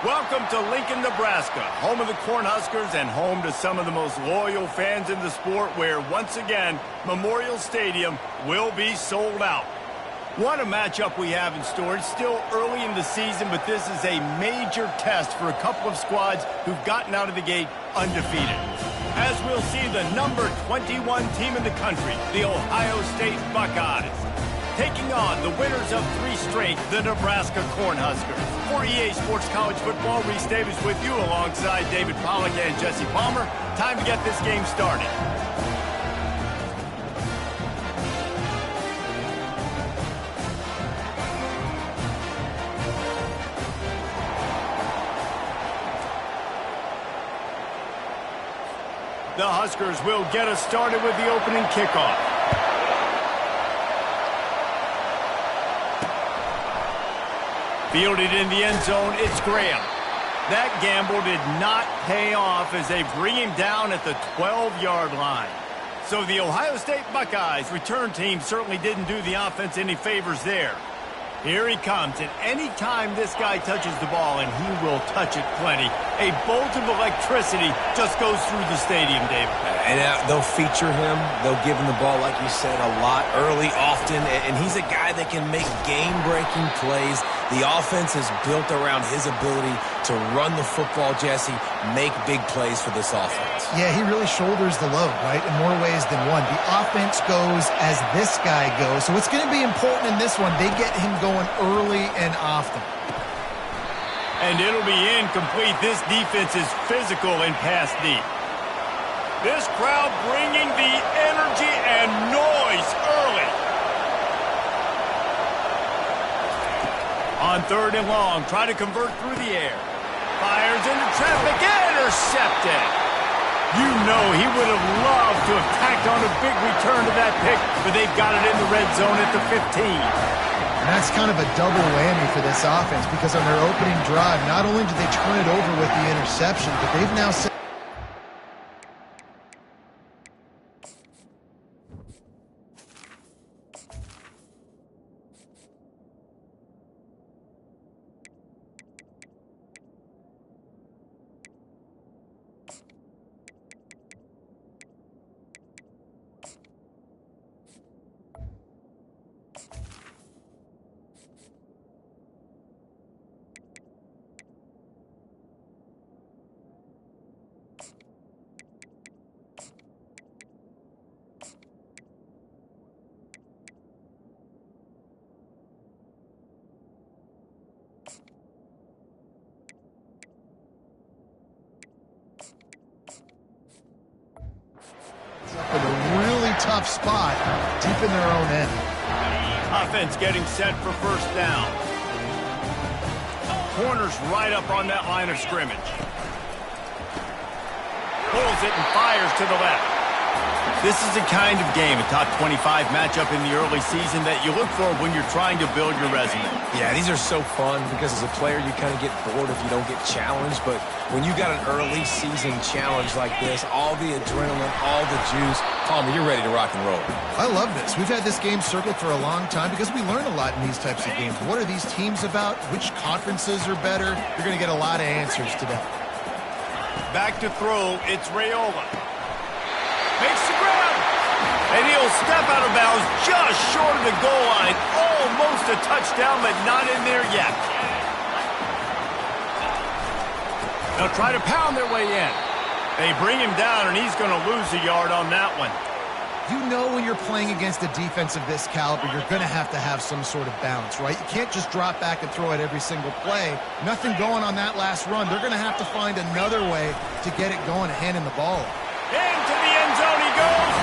Welcome to Lincoln, Nebraska, home of the Cornhuskers and home to some of the most loyal fans in the sport where, once again, Memorial Stadium will be sold out. What a matchup we have in store. It's still early in the season, but this is a major test for a couple of squads who've gotten out of the gate undefeated. As we'll see the number 21 team in the country, the Ohio State Buckeyes, taking on the winners of 3 straight, the Nebraska Cornhuskers. For EA Sports College Football, Reese Davis with you alongside David Pollack and Jesse Palmer. Time to get this game started. The Huskers will get us started with the opening kickoff. Fielded in the end zone, it's Graham. That gamble did not pay off as they bring him down at the 12-yard line. So the Ohio State Buckeyes return team certainly didn't do the offense any favors there. Here he comes, and any time this guy touches the ball, and he will touch it plenty, a bolt of electricity just goes through the stadium, David. And they'll feature him. They'll give him the ball, like you said, a lot, early, often, and he's a guy that can make game-breaking plays. The offense is built around his ability to run the football, Jesse, make big plays for this offense. Yeah, he really shoulders the load, right, in more ways than one. The offense goes as this guy goes, so it's going to be important in this one. They get him going early and often. And it'll be incomplete. This defense is physical and pass deep. This crowd bringing the energy and noise early. On 3rd and long, try to convert through the air. Fires into traffic, intercepted. You know he would have loved to have tacked on a big return to that pick, but they've got it in the red zone at the 15. And that's kind of a double whammy for this offense because on their opening drive, not only did they turn it over with the interception, but they've now set in a really tough spot deep in their own end. Offense getting set for first down. Corners right up on that line of scrimmage. Pulls it and fires to the left. This is the kind of game, a top 25 matchup in the early season that you look for when you're trying to build your resume. Yeah, these are so fun because as a player you kind of get bored if you don't get challenged, but when you got an early season challenge like this, all the adrenaline, all the juice, Palmer, you're ready to rock and roll. I love this. We've had this game circled for a long time because we learn a lot in these types of games. What are these teams about? Which conferences are better? You're going to get a lot of answers today. Back to throw, it's Raiola. Makes the grab. And he'll step out of bounds just short of the goal line. Almost a touchdown, but not in there yet. They'll try to pound their way in. They bring him down, and he's going to lose a yard on that one. You know when you're playing against a defense of this caliber, you're going to have some sort of balance, right? You can't just drop back and throw it every single play. Nothing going on that last run. They're going to have to find another way to get it going and handing the ball. Into the end zone he goes.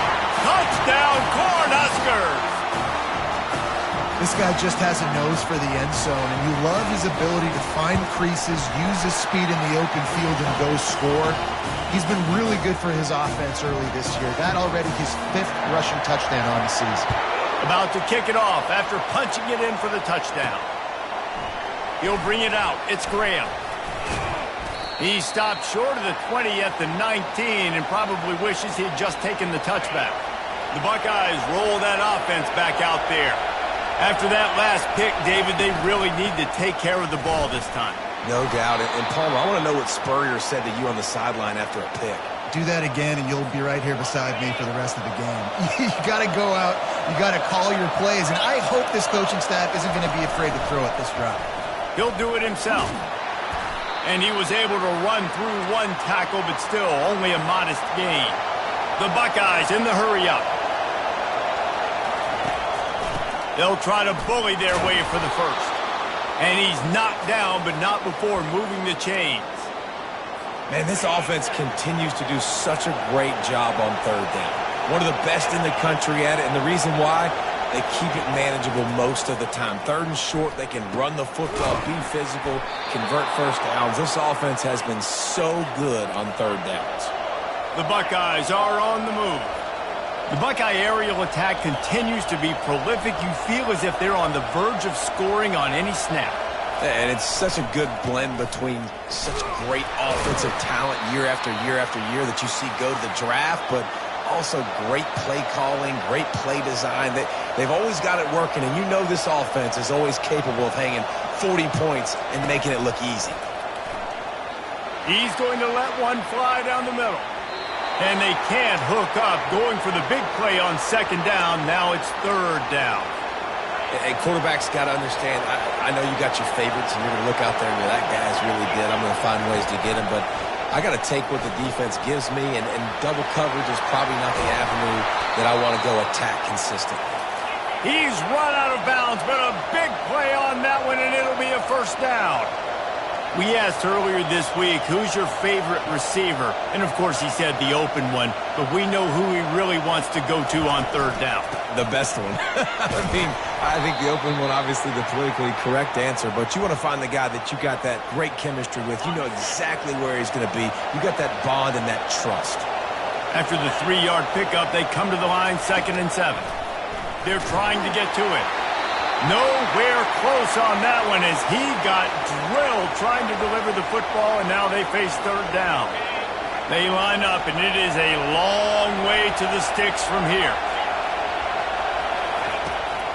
Touchdown, Cornhuskers. This guy just has a nose for the end zone, and you love his ability to find creases, use his speed in the open field, and go score. He's been really good for his offense early this year. That already his 5th rushing touchdown on the season. About to kick it off after punching it in for the touchdown. He'll bring it out. It's Graham. He stopped short of the 20 at the 19 and probably wishes he'd just taken the touchback. The Buckeyes roll that offense back out there. After that last pick, David, they really need to take care of the ball this time. No doubt. And Palmer, I want to know what Spurrier said to you on the sideline after a pick. Do that again, and you'll be right here beside me for the rest of the game. You got to go out. You got to call your plays, and I hope this coaching staff isn't going to be afraid to throw it this drive. He'll do it himself. And he was able to run through one tackle, but still only a modest gain. The Buckeyes in the hurry-up. They'll try to bully their way for the first. And he's knocked down, but not before moving the chains. Man, this offense continues to do such a great job on third down. One of the best in the country at it, and the reason why, they keep it manageable most of the time. Third and short, they can run the football, be physical, convert first downs. This offense has been so good on third downs. The Buckeyes are on the move. The Buckeye aerial attack continues to be prolific. You feel as if they're on the verge of scoring on any snap. And it's such a good blend between such great offensive talent year after year after year that you see go to the draft, but also great play calling, great play design. They've always got it working, and you know this offense is always capable of hanging 40 points and making it look easy. He's going to let one fly down the middle. And they can't hook up, going for the big play on second down. Now it's third down. Hey, quarterback's got to understand, I know you got your favorites, and you're going to look out there and go, that guy's really good. I'm going to find ways to get him, but I got to take what the defense gives me, and double coverage is probably not the avenue that I want to go attack consistently. He's run out of bounds, but a big play on that one, and it'll be a first down. We asked earlier this week, who's your favorite receiver? And, of course, he said the open one, but we know who he really wants to go to on third down. The best one. I think the open one, obviously the politically correct answer, but you want to find the guy that you got that great chemistry with. You know exactly where he's going to be. You got that bond and that trust. After the 3-yard pickup, they come to the line, 2nd and 7. They're trying to get to it. Nowhere close on that one as he got drilled trying to deliver the football, and now they face third down. They line up, and it is a long way to the sticks from here.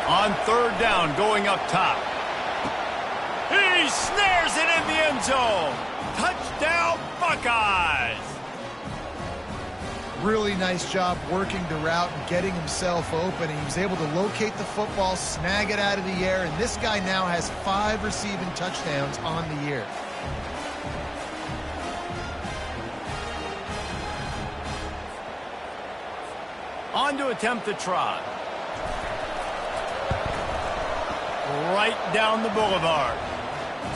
On third down, going up top. He snares it in the end zone. Touchdown, Buckeyes! Really nice job working the route and getting himself open. He was able to locate the football, snag it out of the air, and this guy now has 5 receiving touchdowns on the year. On to attempt the try. Right down the boulevard.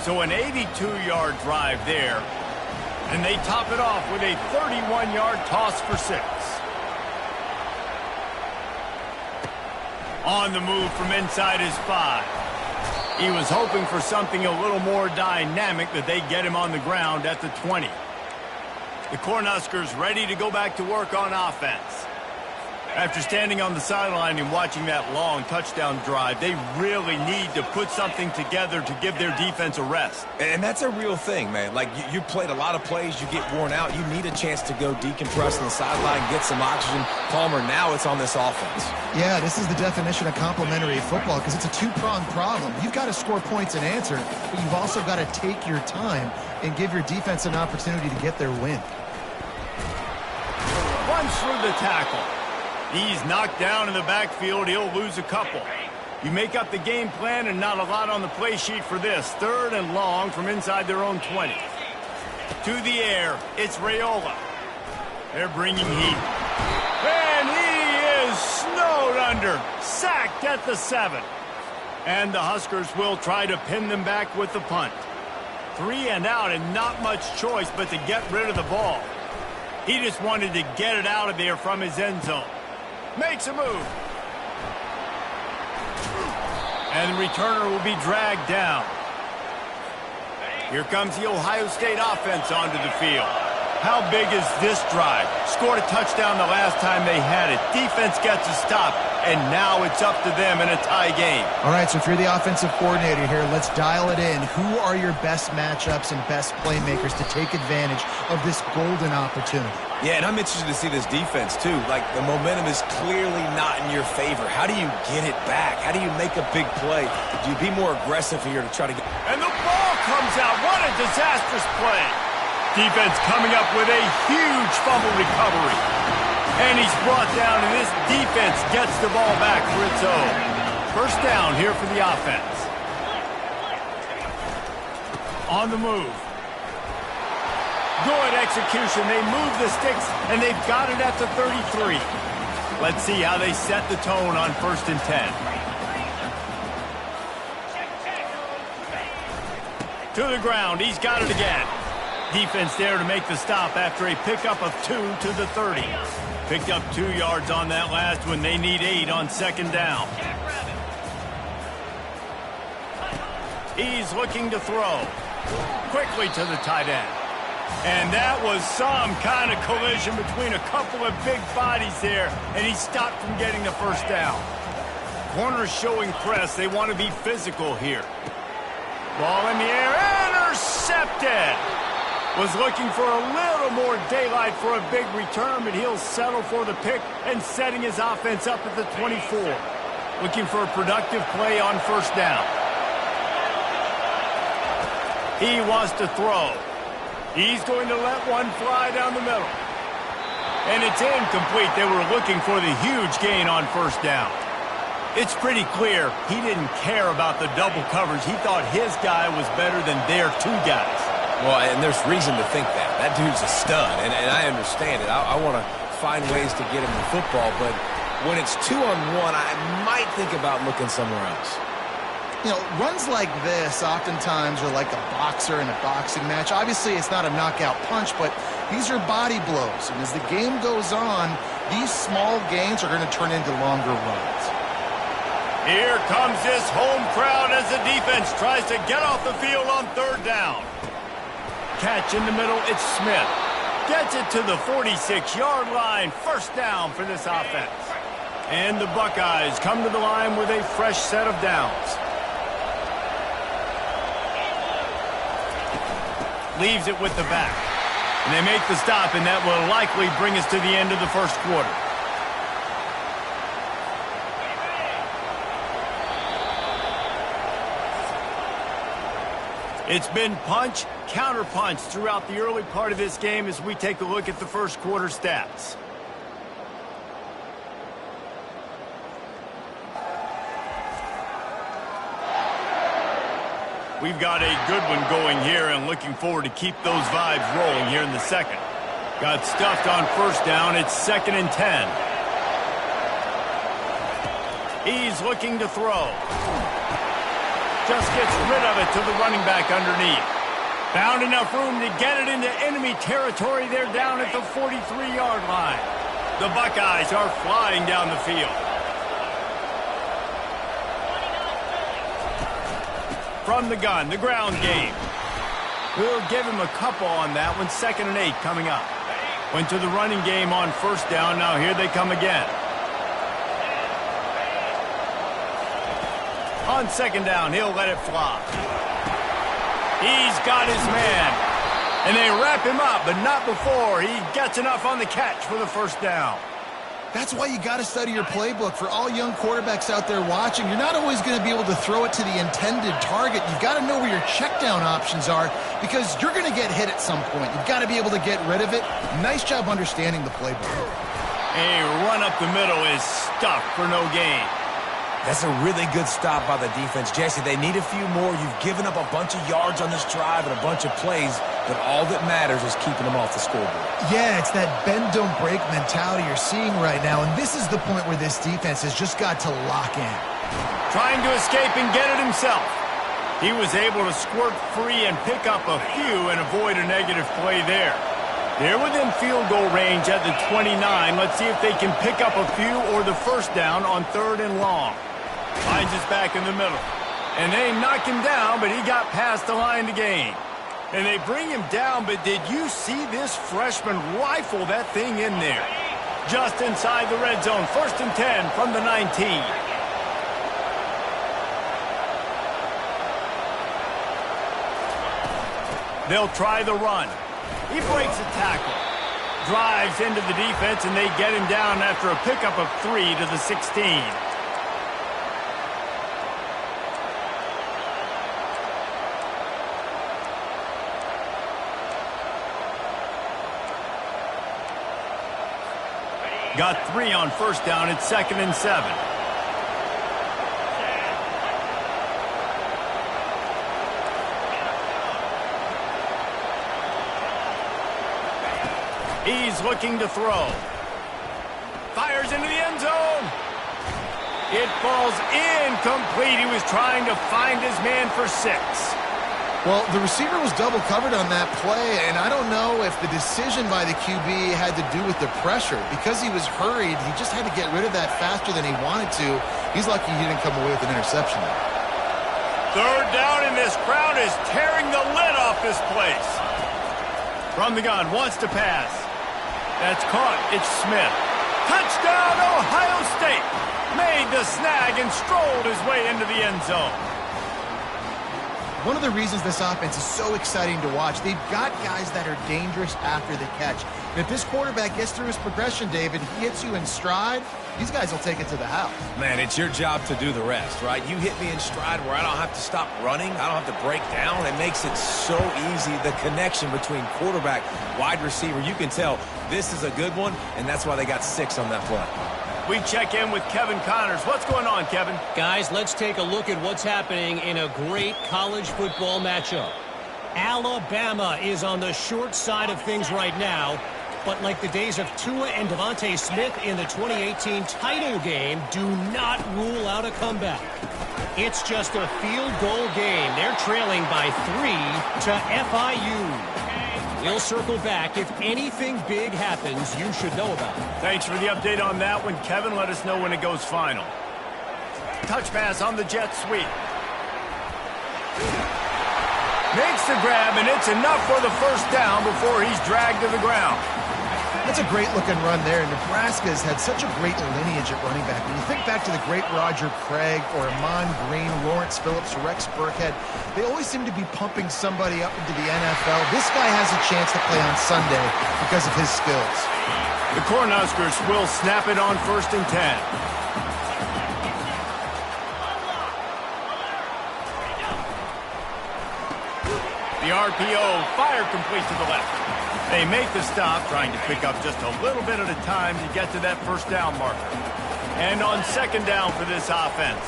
So an 82-yard drive there. And they top it off with a 31-yard toss for 6. On the move from inside his 5. He was hoping for something a little more dynamic, but they get him on the ground at the 20. The Cornhuskers ready to go back to work on offense. After standing on the sideline and watching that long touchdown drive, they really need to put something together to give their defense a rest. And that's a real thing, man. Like, you played a lot of plays, you get worn out, you need a chance to go decompress on the sideline, get some oxygen. Palmer, now it's on this offense. Yeah, this is the definition of complementary football because it's a two-pronged problem. You've got to score points and answer, but you've also got to take your time and give your defense an opportunity to get their win. Runs through the tackle. He's knocked down in the backfield. He'll lose a couple. You make up the game plan and not a lot on the play sheet for this. 3rd and long from inside their own 20. To the air, it's Raiola. They're bringing heat. And he is snowed under. Sacked at the 7. And the Huskers will try to pin them back with the punt. 3 and out and not much choice but to get rid of the ball. He just wanted to get it out of there from his end zone. Makes a move. And the returner will be dragged down. Here comes the Ohio State offense onto the field. How big is this drive? Scored a touchdown the last time they had it. Defense gets a stop, and now it's up to them in a tie game. All right, so if you're the offensive coordinator here, let's dial it in. Who are your best matchups and best playmakers to take advantage of this golden opportunity? Yeah, and I'm interested to see this defense, too. Like, the momentum is clearly not in your favor. How do you get it back? How do you make a big play? Do you be more aggressive here to try to get... And the ball comes out. What a disastrous play. Defense coming up with a huge fumble recovery. And he's brought down, and this defense gets the ball back for its own. First down here for the offense. On the move. Good execution. They move the sticks, and they've got it at the 33. Let's see how they set the tone on 1st and 10. To the ground. He's got it again. Defense there to make the stop after a pickup of 2 to the 30. Picked up 2 yards on that last one. They need 8 on 2nd down. He's looking to throw. Quickly to the tight end. And that was some kind of collision between a couple of big bodies there, and he stopped from getting the first down. Corners showing press. They want to be physical here. Ball in the air. Intercepted. Was looking for a little more daylight for a big return, but he'll settle for the pick and setting his offense up at the 24. Looking for a productive play on 1st down. He wants to throw. He's going to let one fly down the middle. And it's incomplete. They were looking for the huge gain on 1st down. It's pretty clear he didn't care about the double coverage. He thought his guy was better than their 2 guys. Well, and there's reason to think that. That dude's a stud, and I understand it. I want to find ways to get him the football, but when it's 2-on-1, I might think about looking somewhere else. You know, runs like this oftentimes are like a boxer in a boxing match. Obviously, it's not a knockout punch, but these are body blows. And as the game goes on, these small gains are going to turn into longer runs. Here comes this home crowd as the defense tries to get off the field on 3rd down. Catch in the middle, it's Smith. Gets it to the 46-yard line. 1st down for this offense. And the Buckeyes come to the line with a fresh set of downs. Leaves it with the back. And they make the stop, and that will likely bring us to the end of the 1st quarter. It's been punch, counter-punch throughout the early part of this game as we take a look at the 1st quarter stats. We've got a good one going here and looking forward to keep those vibes rolling here in the 2nd. Got stuffed on 1st down. It's 2nd and 10. He's looking to throw. Just gets rid of it to the running back underneath. Found enough room to get it into enemy territory. They're down at the 43-yard line. The Buckeyes are flying down the field. From the gun, the ground game. We'll give him a couple on that one. 2nd and 8 coming up. Went to the running game on 1st down. Now here they come again. On 2nd down, he'll let it fly. He's got his man. And they wrap him up, but not before he gets enough on the catch for the 1st down. That's why you got to study your playbook. For all young quarterbacks out there watching, you're not always going to be able to throw it to the intended target. You've got to know where your check down options are because you're going to get hit at some point. You've got to be able to get rid of it. Nice job understanding the playbook. A run up the middle is stuffed for no gain. That's a really good stop by the defense. Jesse, they need a few more. You've given up a bunch of yards on this drive and a bunch of plays, but all that matters is keeping them off the scoreboard. Yeah, it's that bend-don't-break mentality you're seeing right now, and this is the point where this defense has just got to lock in. Trying to escape and get it himself. He was able to squirt free and pick up a few and avoid a negative play there. They're within field goal range at the 29. Let's see if they can pick up a few or the 1st down on 3rd and long. Finds his back in the middle. And they knock him down, but he got past the line to gain. And they bring him down, but did you see this freshman rifle that thing in there? Just inside the red zone. 1st and 10 from the 19. They'll try the run. He breaks a tackle. Drives into the defense, and they get him down after a pickup of 3 to the 16. Got 3 on first down. It's 2nd and 7. He's looking to throw. Fires into the end zone. It falls incomplete. He was trying to find his man for 6. Well, the receiver was double covered on that play, and I don't know if the decision by the QB had to do with the pressure. Because he was hurried, he just had to get rid of that faster than he wanted to. He's lucky he didn't come away with an interception there. 3rd down, and this crowd is tearing the lid off this place. From the gun, wants to pass. That's caught. It's Smith. Touchdown, Ohio State. Made the snag and strolled his way into the end zone. One of the reasons this offense is so exciting to watch, they've got guys that are dangerous after the catch. And if this quarterback gets through his progression, David, he hits you in stride, these guys will take it to the house. Man, it's your job to do the rest, right? You hit me in stride where I don't have to stop running. I don't have to break down. It makes it so easy, the connection between quarterback, wide receiver. You can tell this is a good one, and that's why they got 6 on that play. We check in with Kevin Connors. What's going on, Kevin? Guys, let's take a look at what's happening in a great college football matchup. Alabama is on the short side of things right now, but like the days of Tua and Devontae Smith in the 2018 title game, do not rule out a comeback. It's just a field goal game. They're trailing by 3 to FIU. We'll circle back. If anything big happens, you should know about it. Thanks for the update on that one, Kevin. Let us know when it goes final. Touch pass on the jet sweep. Makes the grab, and it's enough for the first down before he's dragged to the ground. That's a great-looking run there. Nebraska has had such a great lineage at running back. When you think back to the great Roger Craig or Amon Green, Lawrence Phillips, Rex Burkhead, they always seem to be pumping somebody up into the NFL. This guy has a chance to play on Sunday because of his skills. The Cornhuskers will snap it on 1st and 10. The RPO, fire complete to the left. They make the stop, trying to pick up just a little bit at a time to get to that first down marker. And on 2nd down for this offense.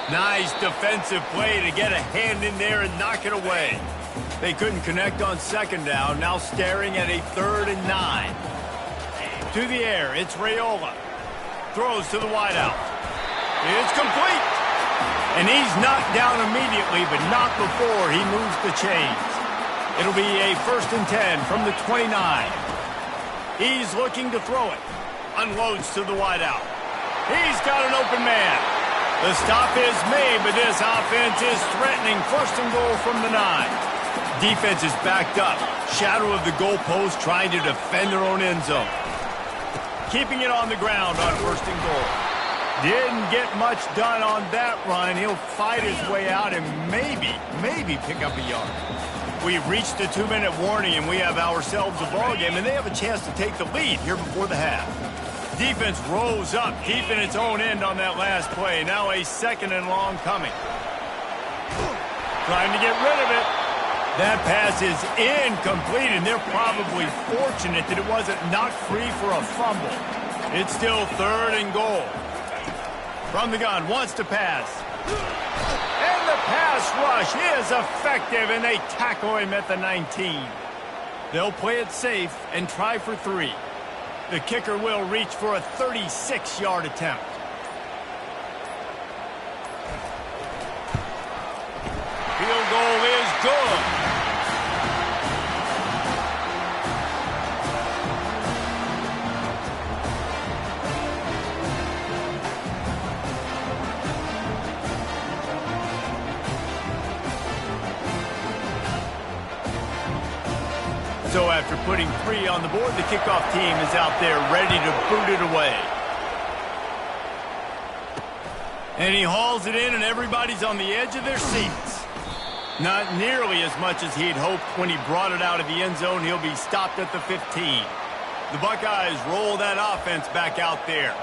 Nice defensive play to get a hand in there and knock it away. They couldn't connect on 2nd down, now staring at a 3rd and 9. To the air, it's Raiola. Throws to the wideout. It's complete. And he's knocked down immediately, but not before he moves the chains. It'll be a 1st and 10 from the 29. He's looking to throw it. Unloads to the wideout. He's got an open man. The stop is made, but this offense is threatening 1st and goal from the 9. Defense is backed up. Shadow of the goalpost trying to defend their own end zone. Keeping it on the ground on 1st and goal. Didn't get much done on that run. He'll fight his way out and maybe pick up a yard. We've reached the 2-minute warning, and we have ourselves a ball game, and they have a chance to take the lead here before the half. Defense rose up, keeping its own end on that last play. Now a 2nd and long coming. Trying to get rid of it. That pass is incomplete, and they're probably fortunate that it wasn't knocked free for a fumble. It's still 3rd and goal. From the gun, wants to pass. And the pass rush is effective, and they tackle him at the 19. They'll play it safe and try for 3. The kicker will reach for a 36-yard attempt. Field goal is good. So after putting 3 on the board, the kickoff team is out there ready to boot it away. And he hauls it in, and everybody's on the edge of their seats. Not nearly as much as he'd hoped when he brought it out of the end zone. He'll be stopped at the 15. The Buckeyes roll that offense back out there.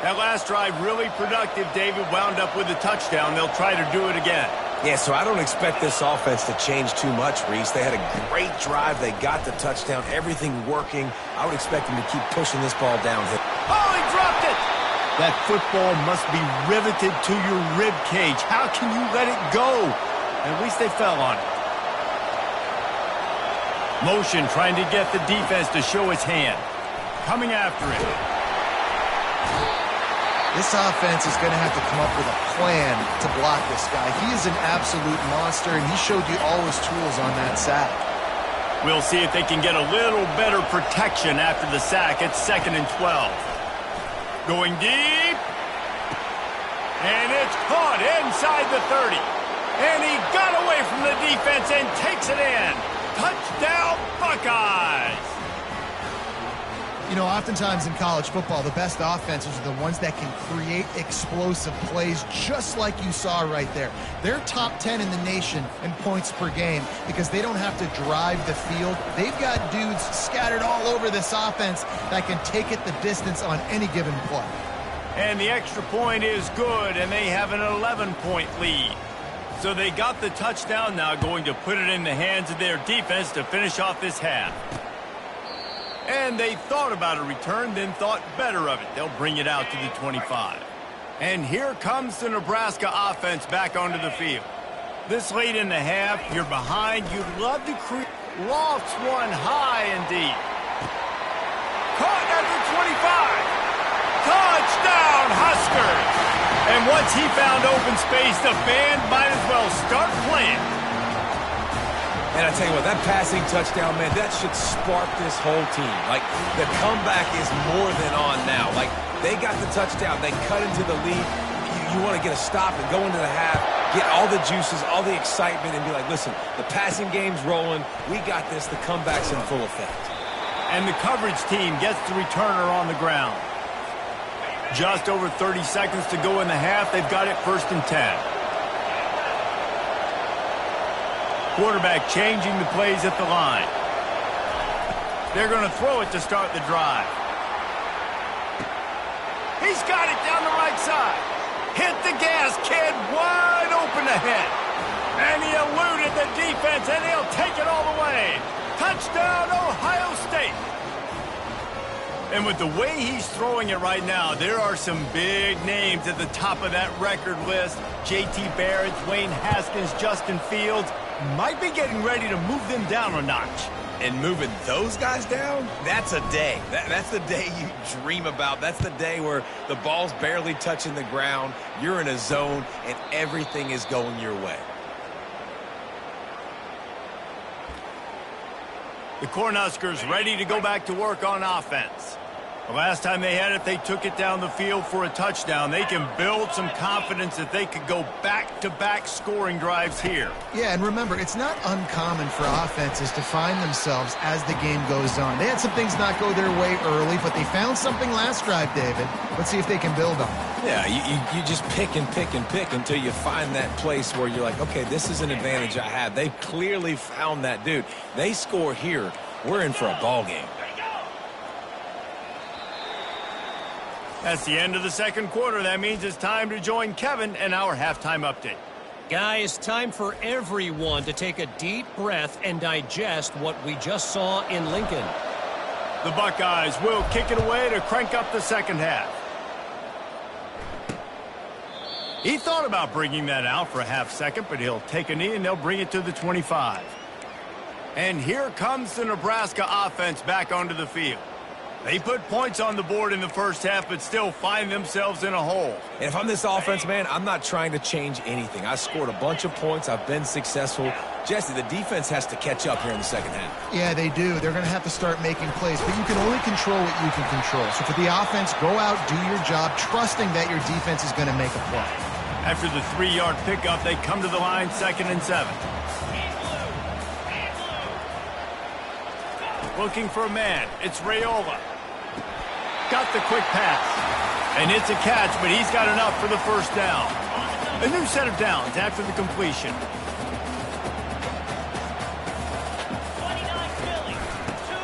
That last drive really productive. David wound up with a touchdown. They'll try to do it again. Yeah, so I don't expect this offense to change too much, Reese. They had a great drive. They got the touchdown, everything working. I would expect them to keep pushing this ball downhill. Oh, he dropped it! That football must be riveted to your rib cage. How can you let it go? At least they fell on it. Motion trying to get the defense to show its hand. Coming after it. This offense is going to have to come up with a plan to block this guy. He is an absolute monster, and he showed you all his tools on that sack. We'll see if they can get a little better protection after the sack. It's 2nd and 12. Going deep. And it's caught inside the 30. And he got away from the defense and takes it in. Touchdown, Buckeyes! You know, oftentimes in college football, the best offenses are the ones that can create explosive plays just like you saw right there. They're top 10 in the nation in points per game because they don't have to drive the field. They've got dudes scattered all over this offense that can take it the distance on any given play. And the extra point is good, and they have an 11-point lead. So they got the touchdown, now going to put it in the hands of their defense to finish off this half. And they thought about a return, then thought better of it. They'll bring it out to the 25. And here comes the Nebraska offense back onto the field. This late in the half, you're behind. You'd love to create. Lofts one high and deep. Caught at the 25. Touchdown, Huskers! And once he found open space, the band might as well start playing. And I tell you what, that passing touchdown, man, that should spark this whole team. Like, the comeback is more than on now. Like, they got the touchdown. They cut into the lead. You want to get a stop and go into the half, get all the juices, all the excitement, and be like, listen, the passing game's rolling. We got this. The comeback's in full effect. And the coverage team gets the returner on the ground. Just over 30 seconds to go in the half. They've got it 1st and 10. Quarterback changing the plays at the line. They're going to throw it to start the drive. He's got it down the right side. Hit the gas, kid. Wide open ahead. And he eluded the defense, and he'll take it all the way. Touchdown, Ohio State. And with the way he's throwing it right now, there are some big names at the top of that record list. J.T. Barrett, Wayne Haskins, Justin Fields. Might be getting ready to move them down a notch. And moving those guys down, that's a day. That's the day you dream about. That's the day where the ball's barely touching the ground, you're in a zone, and everything is going your way. The Cornhuskers ready to go back to work on offense. The last time they had it, they took it down the field for a touchdown. They can build some confidence that they could go back-to-back scoring drives here. Yeah, and remember, it's not uncommon for offenses to find themselves as the game goes on. They had some things not go their way early, but they found something last drive, David. Let's see if they can build on it. Yeah, you just pick and pick and pick until you find that place where you're like, okay, this is an advantage I have. They clearly found that dude. They score here, we're in for a ball game. That's the end of the 2nd quarter. That means it's time to join Kevin in our halftime update. Guys, time for everyone to take a deep breath and digest what we just saw in Lincoln. The Buckeyes will kick it away to crank up the 2nd half. He thought about bringing that out for a half second, but he'll take a knee and they'll bring it to the 25. And here comes the Nebraska offense back onto the field. They put points on the board in the 1st half, but still find themselves in a hole. And if I'm this offense, man, I'm not trying to change anything. I scored a bunch of points. I've been successful. Jesse, the defense has to catch up here in the 2nd half. Yeah, they do. They're going to have to start making plays, but you can only control what you can control. So for the offense, go out, do your job, trusting that your defense is going to make a play. After the 3-yard pickup, they come to the line 2nd and 7. Looking for a man. It's Raiola. Got the quick pass. And it's a catch, but he's got enough for the 1st down. A new set of downs after the completion.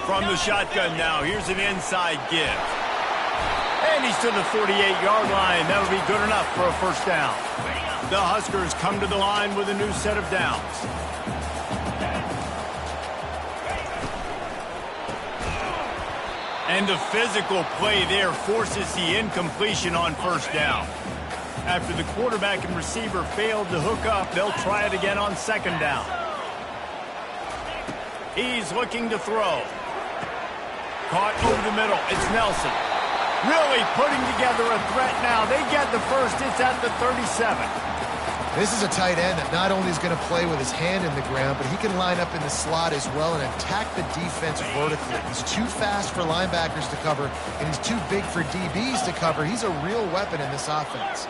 From the shotgun now, here's an inside give. And he's to the 48-yard line. That'll be good enough for a 1st down. The Huskers come to the line with a new set of downs. And the physical play there forces the incompletion on first down. After the quarterback and receiver failed to hook up, they'll try it again on second down. He's looking to throw. Caught over the middle. It's Nelson. Really putting together a threat now. They get the first. It's at the 37. This is a tight end that not only is going to play with his hand in the ground, but he can line up in the slot as well and attack the defense vertically. He's too fast for linebackers to cover, and he's too big for DBs to cover. He's a real weapon in this offense.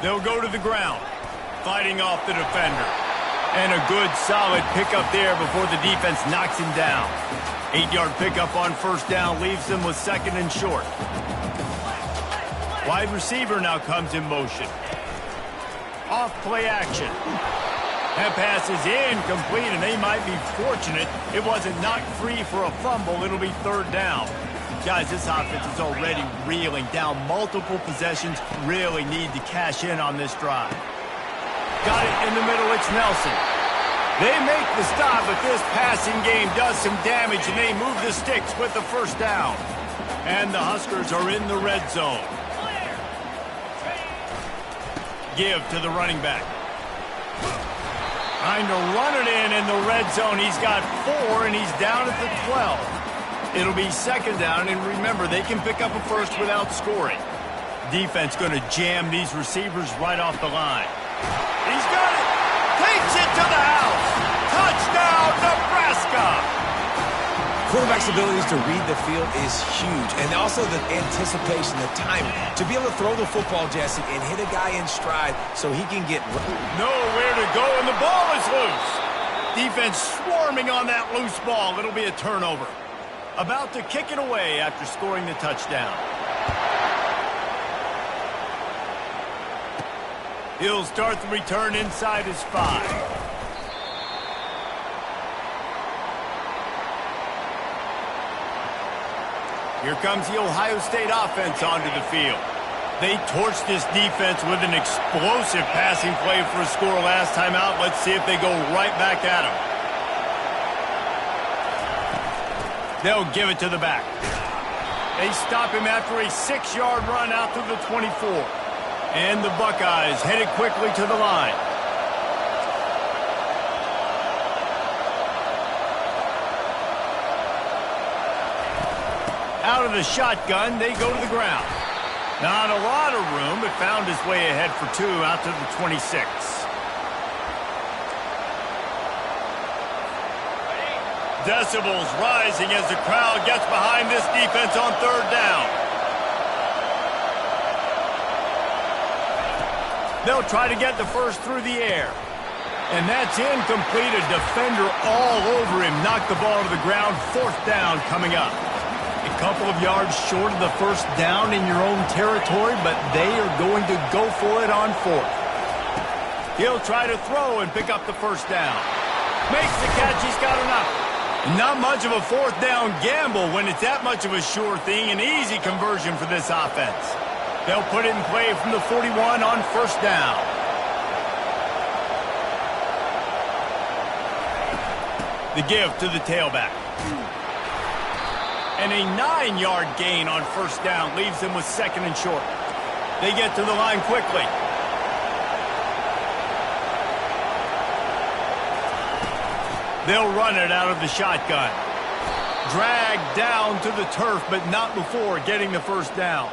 They'll go to the ground, fighting off the defender. And a good, solid pickup there before the defense knocks him down. 8-yard pickup on first down leaves them with second and short. Wide receiver now comes in motion. Off play action. That pass is incomplete, and they might be fortunate it wasn't knocked free for a fumble. It'll be third down. Guys, this offense is already reeling down multiple possessions. Really need to cash in on this drive. Got it in the middle. It's Nelson. They make the stop, but this passing game does some damage, and they move the sticks with the first down. And the Huskers are in the red zone. Give to the running back. Trying to run it in the red zone. He's got 4, and he's down at the 12. It'll be second down, and remember, they can pick up a first without scoring. Defense going to jam these receivers right off the line. He's got it. Takes it to the house. Touchdown, Nebraska. Quarterback's abilities to read the field is huge, and also the anticipation, the timing. To be able to throw the football, Jesse, and hit a guy in stride so he can get... Nowhere to go, and the ball is loose. Defense swarming on that loose ball. It'll be a turnover. About to kick it away after scoring the touchdown. He'll start the return inside his 5. Here comes the Ohio State offense onto the field. They torched this defense with an explosive passing play for a score last time out. Let's see if they go right back at him. They'll give it to the back. They stop him after a 6-yard run out to the 24. And the Buckeyes headed quickly to the line. Out of the shotgun, they go to the ground. Not a lot of room, but found his way ahead for 2 out to the 26. Decibels rising as the crowd gets behind this defense on third down. They'll try to get the first through the air. And that's incomplete. A defender all over him. Knocked the ball to the ground. Fourth down coming up. A couple of yards short of the first down in your own territory, but they are going to go for it on fourth. He'll try to throw and pick up the first down. Makes the catch. He's got enough. Not much of a fourth down gamble when it's that much of a sure thing. An easy conversion for this offense. They'll put it in play from the 41 on first down. The give to the tailback. And a 9-yard gain on first down leaves them with second and short. They get to the line quickly. They'll run it out of the shotgun. Dragged down to the turf, but not before getting the first down.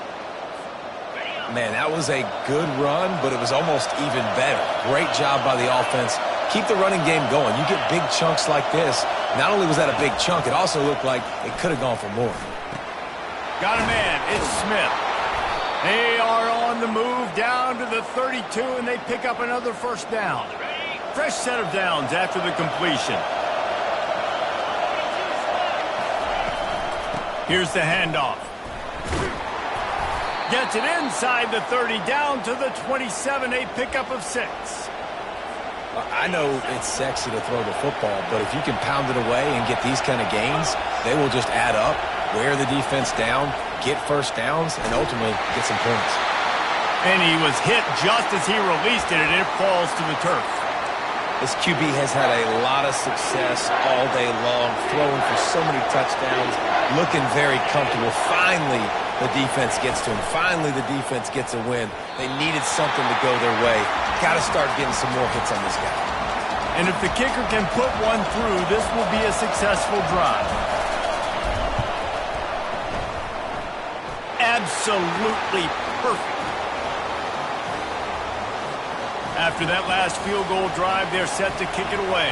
Man, that was a good run, but it was almost even better. Great job by the offense. Keep the running game going. You get big chunks like this. Not only was that a big chunk, it also looked like it could have gone for more. Got a man. It's Smith. They are on the move down to the 32, and they pick up another first down. Fresh set of downs after the completion. Here's the handoff. Gets it inside the 30, down to the 27, a pickup of 6. I know it's sexy to throw the football, but if you can pound it away and get these kind of gains, they will just add up, wear the defense down, get first downs, and ultimately get some points. And he was hit just as he released it, and it falls to the turf. This QB has had a lot of success all day long, throwing for so many touchdowns, looking very comfortable. Finally, the defense gets to him. Finally, the defense gets a win. They needed something to go their way. Got to start getting some more hits on this guy. And if the kicker can put one through, this will be a successful drive. Absolutely perfect. After that last field goal drive, they're set to kick it away.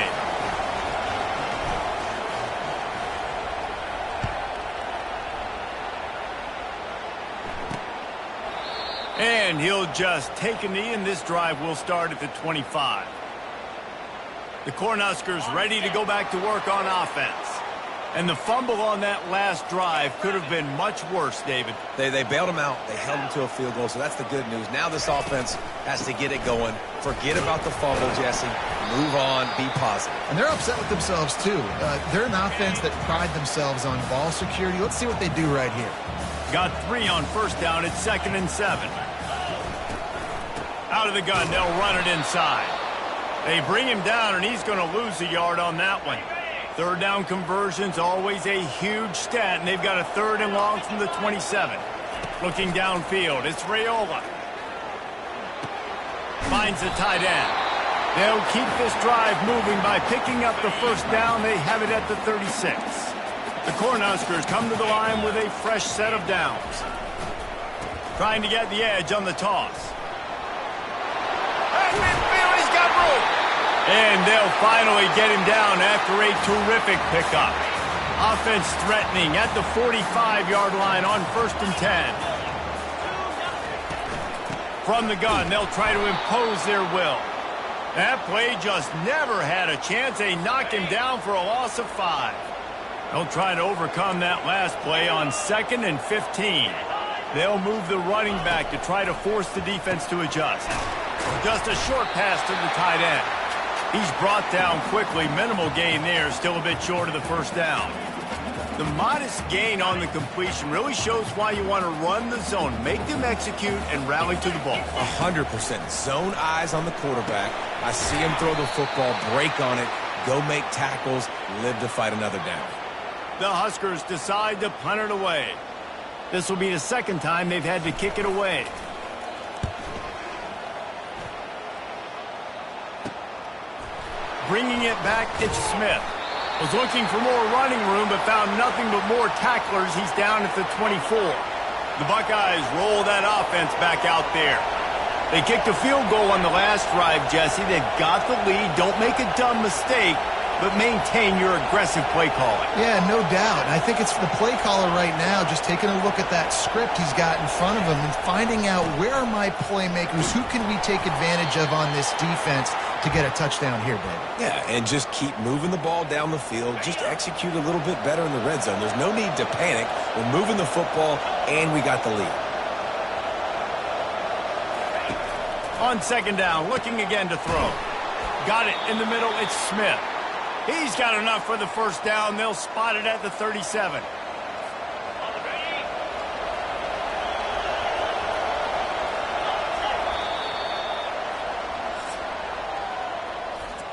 And he'll just take a knee, and this drive will start at the 25. The Cornhuskers ready to go back to work on offense. And the fumble on that last drive could have been much worse, David. They bailed him out. They held him to a field goal, so that's the good news. Now this offense has to get it going. Forget about the fumble, Jesse. Move on. Be positive. And they're upset with themselves, too. They're an offense that pride themselves on ball security. Let's see what they do right here. Got 3 on first down. It's 2nd and 7. Out of the gun. They'll run it inside. They bring him down, and he's going to lose a yard on that one. Third down conversion's always a huge stat, and they've got a 3rd and long from the 27. Looking downfield, it's Raiola. Finds the tight end. They'll keep this drive moving by picking up the first down. They have it at the 36. The Cornhuskers come to the line with a fresh set of downs. Trying to get the edge on the toss. He's got room. And they'll finally get him down after a terrific pickup. Offense threatening at the 45-yard line on 1st and 10. From the gun, they'll try to impose their will. That play just never had a chance. They knock him down for a loss of 5. They'll try to overcome that last play on 2nd and 15. They'll move the running back to try to force the defense to adjust. Just a short pass to the tight end. He's brought down quickly. Minimal gain there. Still a bit short of the first down. The modest gain on the completion really shows why you want to run the zone. Make them execute and rally to the ball. 100%. Zone eyes on the quarterback. I see him throw the football, break on it, go make tackles, live to fight another down. The Huskers decide to punt it away. This will be the 2nd time they've had to kick it away. Bringing it back, it's Smith. Was looking for more running room, but found nothing but more tacklers. He's down at the 24. The Buckeyes roll that offense back out there. They kicked a field goal on the last drive, Jesse. They've got the lead. Don't make a dumb mistake, but maintain your aggressive play calling. Yeah, no doubt. And I think it's the play caller right now just taking a look at that script he's got in front of him and finding out where are my playmakers, who can we take advantage of on this defense to get a touchdown here, baby. Yeah, and just keep moving the ball down the field. Just execute a little bit better in the red zone. There's no need to panic. We're moving the football, and we got the lead. On 2nd down, looking again to throw. Got it in the middle, it's Smith. He's got enough for the first down. They'll spot it at the 37.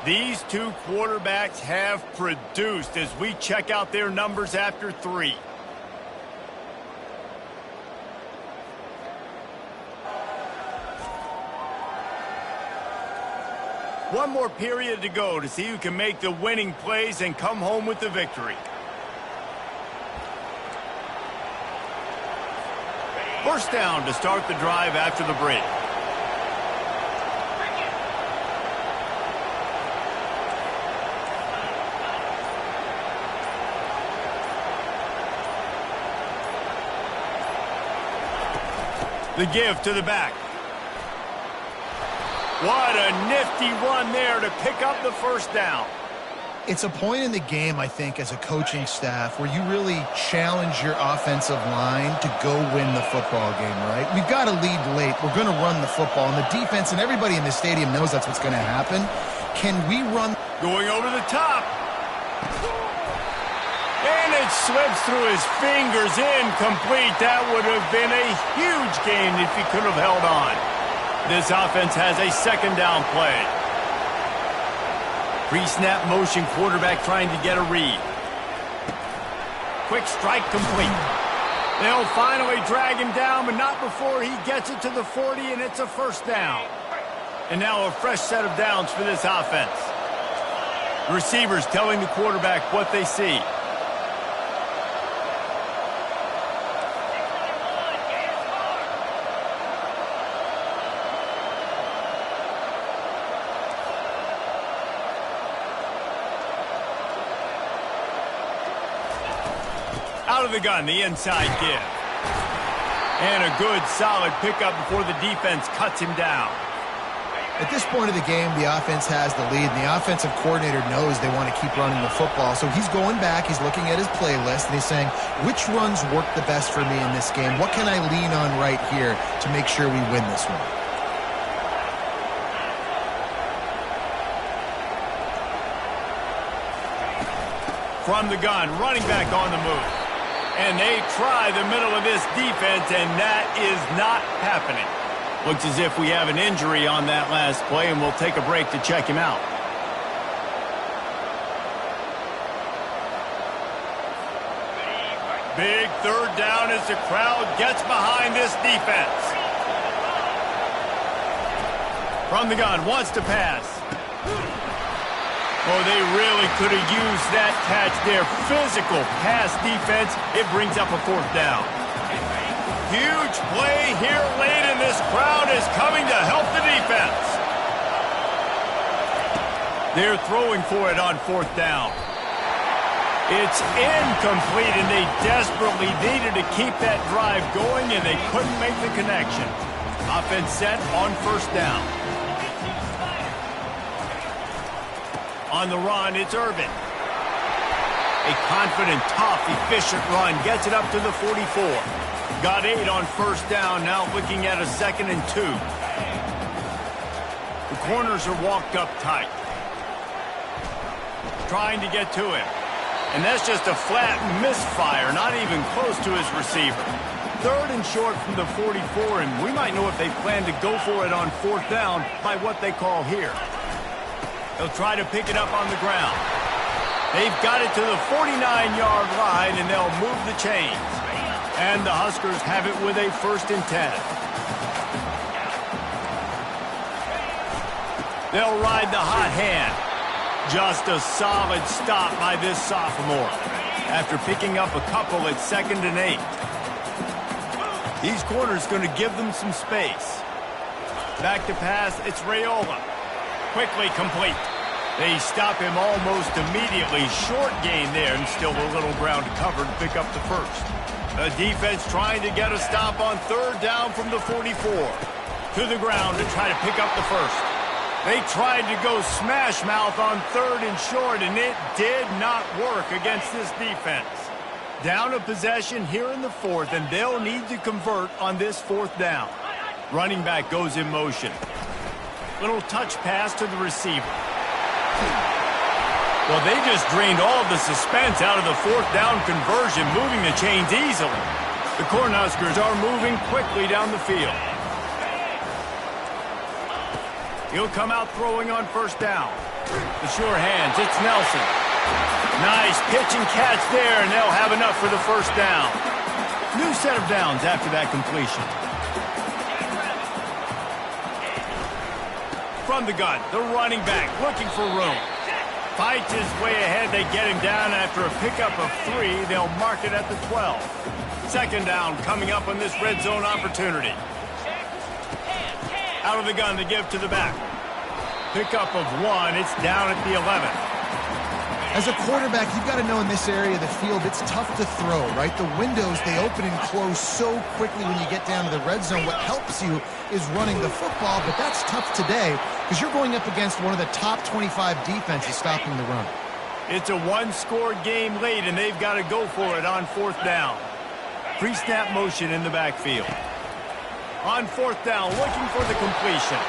These two quarterbacks have produced as we check out their numbers after 3. One more period to go to see who can make the winning plays and come home with the victory. First down to start the drive after the break. The give to the back. What a nifty run there to pick up the first down. It's a point in the game, I think, as a coaching staff where you really challenge your offensive line to go win the football game, right? We've got to lead late. We're going to run the football. And the defense and everybody in the stadium knows that's what's going to happen. Can we run? Going over the top. And It slips through his fingers, incomplete. That would have been a huge gain if he could have held on. This offense has a second down play. Pre-snap motion, quarterback trying to get a read. Quick strike complete. They'll finally drag him down, but not before he gets it to the 40, and it's a first down. And now a fresh set of downs for this offense. The receivers telling the quarterback what they see. Out of the gun, the inside give. And a good, solid pickup before the defense cuts him down. At this point of the game, the offense has the lead, and the offensive coordinator knows they want to keep running the football. So he's going back, he's looking at his playlist, and he's saying, which runs work the best for me in this game? What can I lean on right here to make sure we win this one? From the gun, running back on the move. And they try the middle of this defense, and that is not happening. Looks as if we have an injury on that last play, and we'll take a break to check him out. Big third down as the crowd gets behind this defense. From the gun, wants to pass. Oh, they really could have used that catch there. Physical pass defense. It brings up a fourth down. Huge play here late, and this crowd is coming to help the defense. They're throwing for it on fourth down. It's incomplete, and they desperately needed to keep that drive going, and they couldn't make the connection. Offense set on first down. On the run, it's Irvin. A confident, tough, efficient run. Gets it up to the 44. Got 8 on first down. Now looking at a 2nd and 2. The corners are walked up tight. Trying to get to him. And that's just a flat misfire. Not even close to his receiver. 3rd and short from the 44. And we might know if they plan to go for it on fourth down by what they call here. They'll try to pick it up on the ground. They've got it to the 49-yard line, and they'll move the chains. And the Huskers have it with a 1st and 10. They'll ride the hot hand. Just a solid stop by this sophomore. After picking up a couple at 2nd and 8. These corners going to give them some space. Back to pass, it's Raiola. Quickly complete. They stop him almost immediately. Short gain there, and still a little ground to cover to pick up the first. The defense trying to get a stop on 3rd down from the 44. To the ground to try to pick up the first. They tried to go smash mouth on 3rd and short, and it did not work against this defense. Down a possession here in the 4th, and they'll need to convert on this 4th down. Running back goes in motion. Little touch pass to the receiver. Well, they just drained all of the suspense out of the 4th down conversion, moving the chains easily. The Cornhuskers are moving quickly down the field. He'll come out throwing on first down. The sure hands, it's Nelson. Nice pitch and catch there, and they'll have enough for the first down. New set of downs after that completion. From the gun, the running back looking for room. Fights his way ahead. They get him down after a pickup of 3. They'll mark it at the 12. 2nd down coming up on this red zone opportunity. Out of the gun to give to the back. Pickup of 1. It's down at the 11. As a quarterback, you've got to know in this area of the field, it's tough to throw, right? The windows, they open and close so quickly when you get down to the red zone. What helps you is running the football, but that's tough today because you're going up against one of the top 25 defenses stopping the run. It's a one-score game late, and they've got to go for it on 4th down. Pre-snap motion in the backfield. On 4th down, looking for the completion.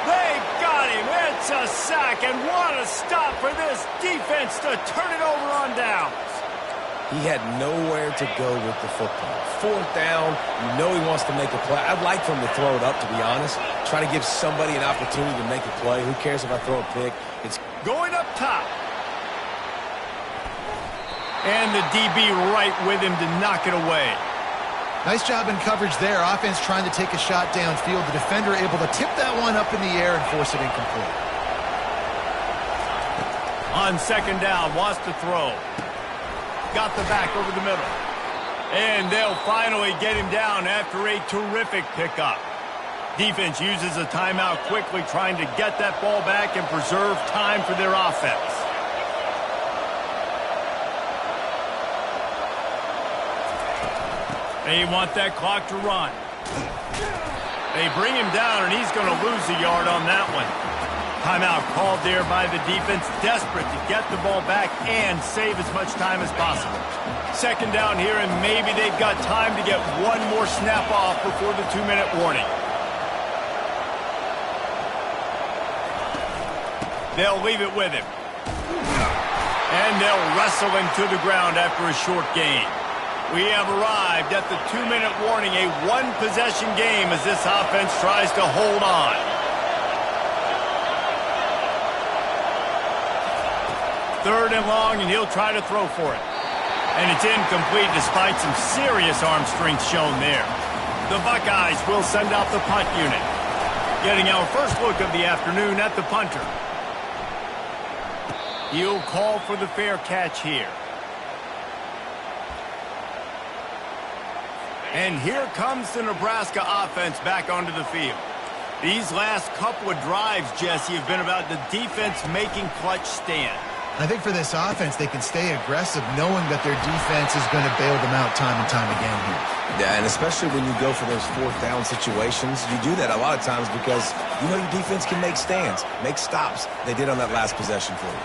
They got him. It's a sack, and what a stop for this defense to turn it over on downs. He had nowhere to go with the football. Fourth down, you know he wants to make a play. I'd like for him to throw it up, to be honest. Try to give somebody an opportunity to make a play. Who cares if I throw a pick? It's going up top. And the DB right with him to knock it away. Nice job in coverage there. Offense trying to take a shot downfield. The defender able to tip that one up in the air and force it incomplete. On second down, wants to throw. Got the back over the middle. And they'll finally get him down after a terrific pickup. Defense uses a timeout quickly, trying to get that ball back and preserve time for their offense. They want that clock to run. They bring him down, and he's going to lose a yard on that one. Timeout called there by the defense, desperate to get the ball back and save as much time as possible. Second down here, and maybe they've got time to get one more snap off before the 2-minute warning. They'll leave it with him. And they'll wrestle him to the ground after a short gain. We have arrived at the 2-minute warning, a one-possession game as this offense tries to hold on. Third and long, and he'll try to throw for it. And it's incomplete despite some serious arm strength shown there. The Buckeyes will send out the punt unit. Getting our first look of the afternoon at the punter. He'll call for the fair catch here. And here comes the Nebraska offense back onto the field. These last couple of drives, Jesse, have been about the defense making clutch stand. I think for this offense, they can stay aggressive knowing that their defense is going to bail them out time and time again here. Yeah, and especially when you go for those fourth down situations, you do that a lot of times because you know your defense can make stands, make stops. They did on that last possession for you.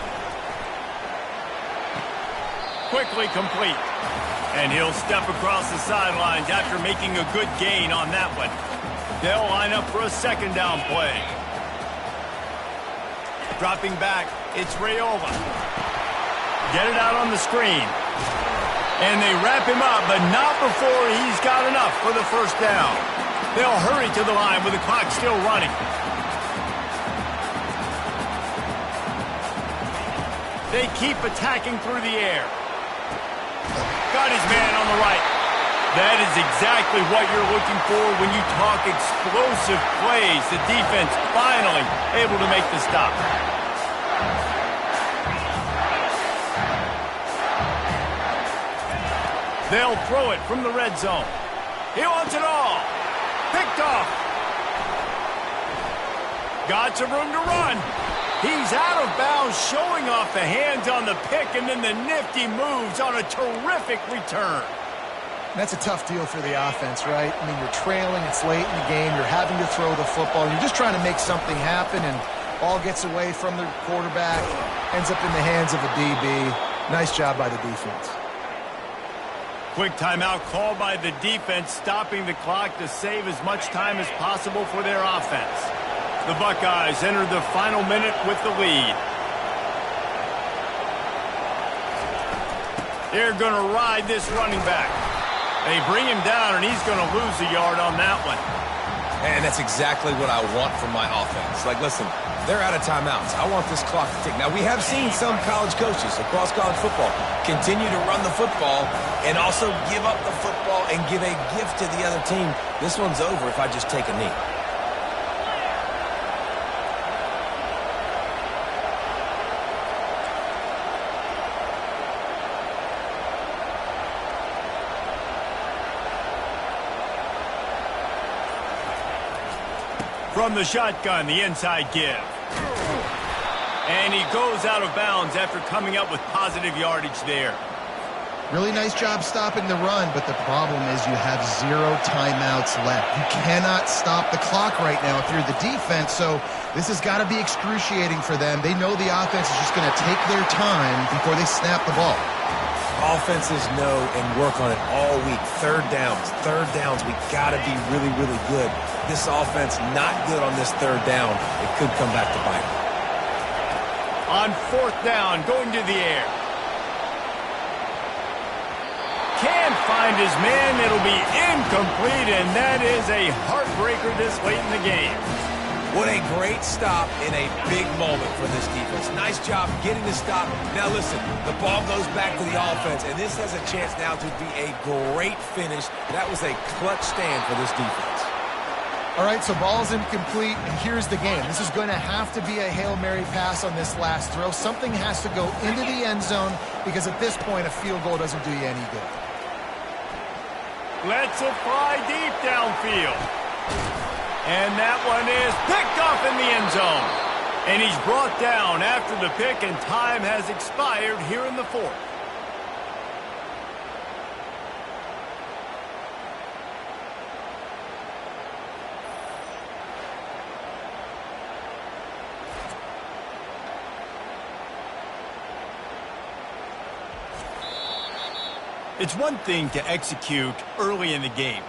Quickly complete. And he'll step across the sidelines after making a good gain on that one. They'll line up for a second down play. Dropping back, it's Raiola. Get it out on the screen. And they wrap him up, but not before he's got enough for the first down. They'll hurry to the line with the clock still running. They keep attacking through the air. Got his man on the right. That is exactly what you're looking for when you talk explosive plays. The defense finally able to make the stop. They'll throw it from the red zone. He wants it all. Picked off. Got some room to run. He's out of bounds, showing off the hands on the pick, and then the nifty moves on a terrific return. That's a tough deal for the offense, right? I mean, you're trailing, it's late in the game, you're having to throw the football, you're just trying to make something happen, and ball gets away from the quarterback, ends up in the hands of a DB. Nice job by the defense. Quick timeout called by the defense, stopping the clock to save as much time as possible for their offense. The Buckeyes enter the final minute with the lead. They're going to ride this running back. They bring him down, and he's going to lose a yard on that one. And that's exactly what I want from my offense. Like, listen, they're out of timeouts. I want this clock to tick. Now, we have seen some college coaches across college football continue to run the football and also give up the football and give a gift to the other team. This one's over if I just take a knee. From the shotgun, the inside give. And he goes out of bounds after coming up with positive yardage there. Really nice job stopping the run, but the problem is you have 0 timeouts left. You cannot stop the clock right now if you're the defense, so this has got to be excruciating for them. They know the offense is just going to take their time before they snap the ball. Offenses know and work on it all week. Third downs. We got to be really, really good. This offense not good on this third down. It could come back to bite them. On fourth down, going to the air. find his man. It'll be incomplete, and that is a heartbreaker this late in the game. What a great stop in a big moment for this defense. Nice job getting the stop. Now listen, the ball goes back to the offense, and this has a chance now to be a great finish. That was a clutch stand for this defense. All right, so ball's incomplete, and here's the game. This is going to have to be a Hail Mary pass on this last throw. Something has to go into the end zone because at this point, a field goal doesn't do you any good. Let's it fly deep downfield. And that one is picked off in the end zone. And he's brought down after the pick, and time has expired here in the fourth. It's one thing to execute early in the game.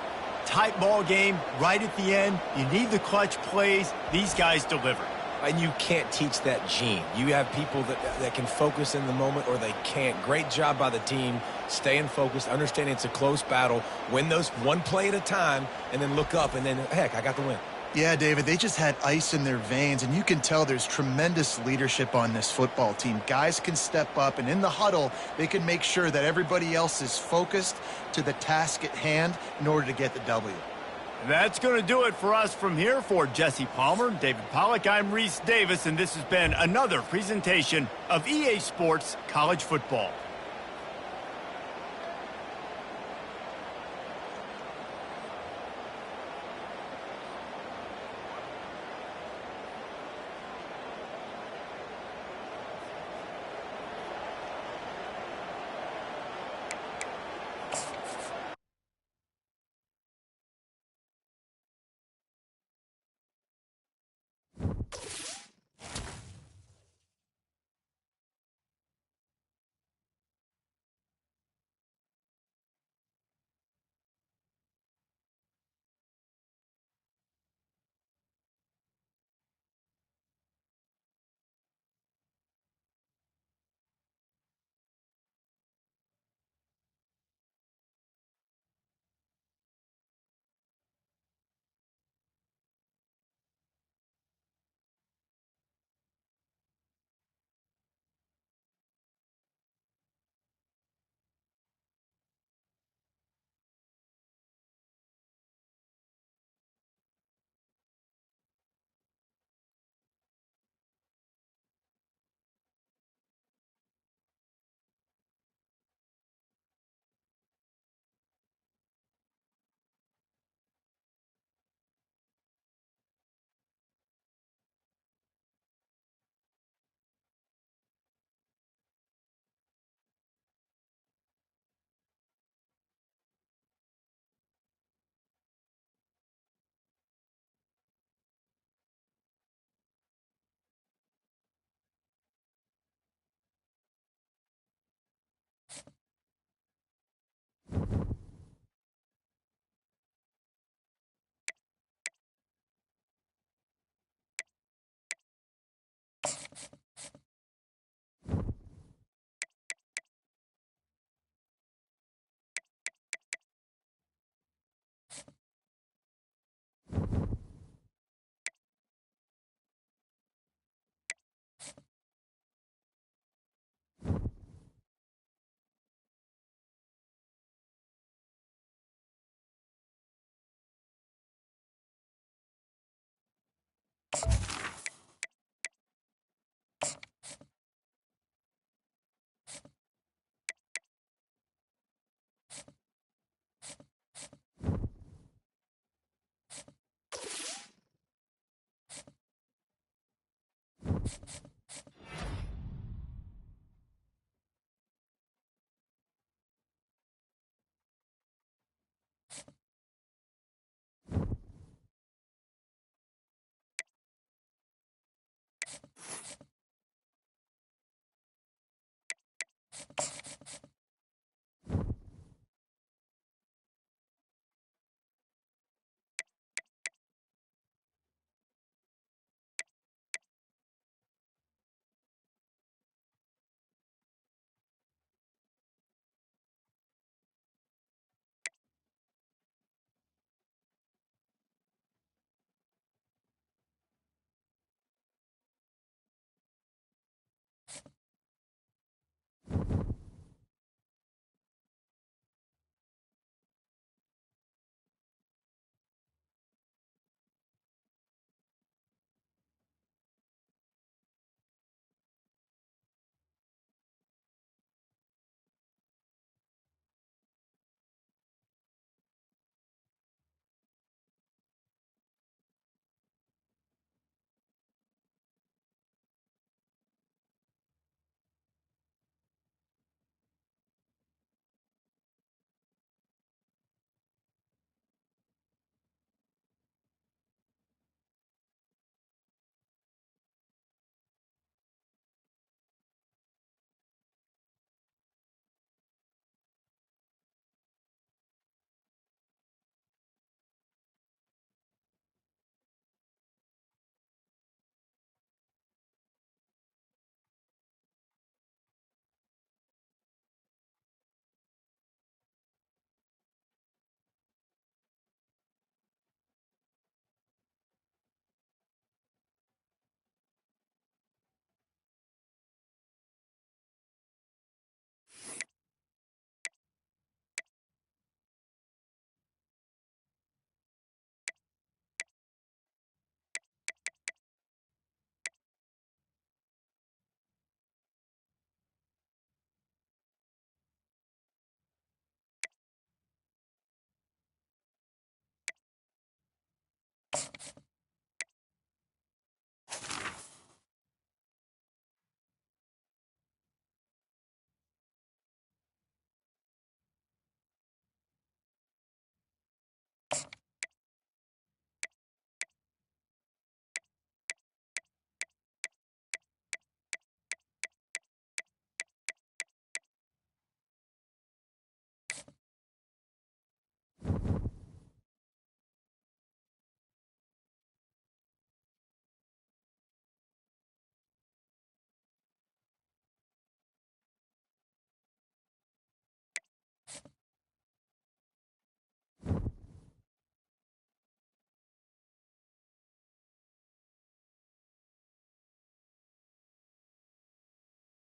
Tight ball game, right at the end, you need the clutch plays. These guys deliver. And you can't teach that gene. You have people that can focus in the moment or they can't. Great job by the team, staying focused, understanding it's a close battle, win those one play at a time, and then look up, and then, heck, I got the win. Yeah, David, they just had ice in their veins, and you can tell there's tremendous leadership on this football team. Guys can step up, and in the huddle, they can make sure that everybody else is focused to the task at hand in order to get the W. That's going to do it for us from here. For Jesse Palmer, David Pollack, I'm Reese Davis, and this has been another presentation of EA Sports College Football.